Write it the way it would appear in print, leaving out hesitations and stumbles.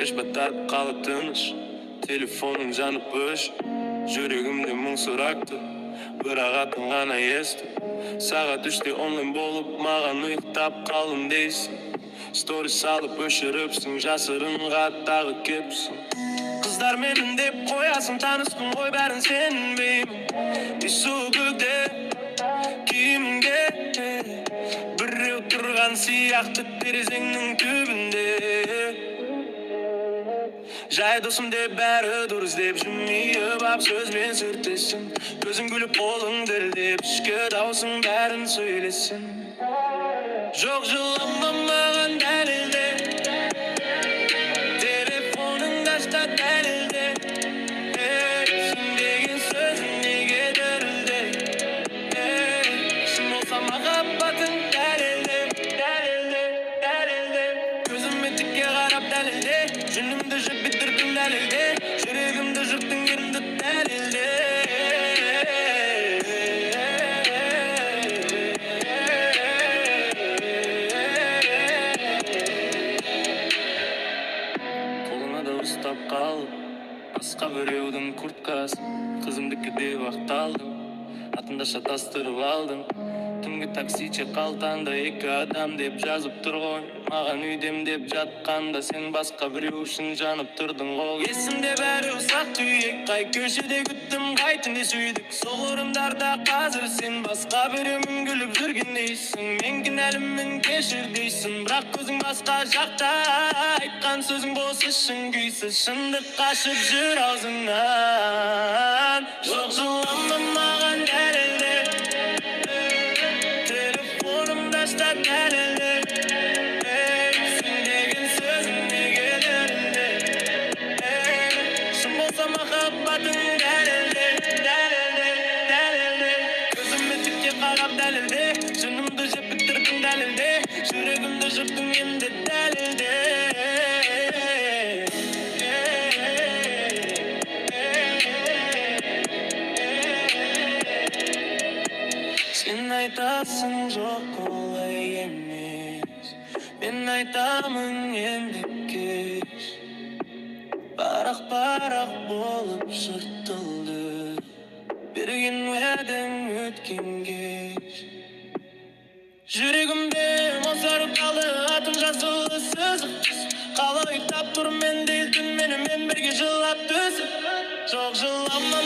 Geç batar kalıp tыныç, telefonun janıp boş. Yüreğimde muң сұрақты, бірақ атын ғана естіп. Сағат 3-те онлайн болып, маған ұйықтап қалдым дейсің. Стори салып өшіріпсің, жасырынға тағы кепсің. Қыздар менің деп қоясың, таныспын ғой бәрін сенбеймін. Ису көкте киімге біреу тұрған сияқты терезеңнің түбінде. Жай досым деп бәрі дұрыс деп жымиып ап сөзбен сүртесің. Көзің күліп қолың дірілдеп ішкі даусың бәрін сөйлесін. Жоқ жылама маған дәлелде, телефоныңды ач та дәлелде. Сен деген сөзің неге дірілде? Шын болса махаббатың дәлелде, дәлелде, дәлелде. Көзіме тікке қарап дәлелде, жүнімді жіп бітірдің дәлелде, жүрегімді жырттың ерімді дәлелде. Қолына да ұстап қалып, басқа біреудің курткасын, қызымдікі деп ақталдым, атында шатастырып алдым. Түнгі таксиче қалтаңда екі адам деп жазып тұр ғой. Маған үйдем деп жатқанда сен басқа біреу үшін жанып тұрдың ғой. Есімде бәрі ұсақ түйек, қай көшеде күттім, қай түнде сүйдік. Сол орындарда қазір сен басқа біреумен күліп жүргендейсің. Мен кінәлімін кешір дейсің, бірақ көзің басқа жақта. Айтқан сөзің бос ішің күйсіз, шындық қашып жүр аузыңнан. Жоқ жылама маған дәлелде, телефонымды ач та дәлелде. Сен деген сөзің неге дәлелде? Шын болса махаббатың дәлелде, дәлелде, дәлелде. Көзіме тікке қарап дәлелде, жынымды жеп бітірдің дәлелде, жүрегімді жырттың енді дәлелде. Сен айтасың жоқ олай емес, мен айтамын енді кеш. Барақ болып жыртылды, берген уәдең өткен кеш. Жүрегімде мозарып қалды, атым жазулы сызық. Қалай ұйықтап тұр мен дейтін, менімен бірге жылап түсіп. Жоқ жылама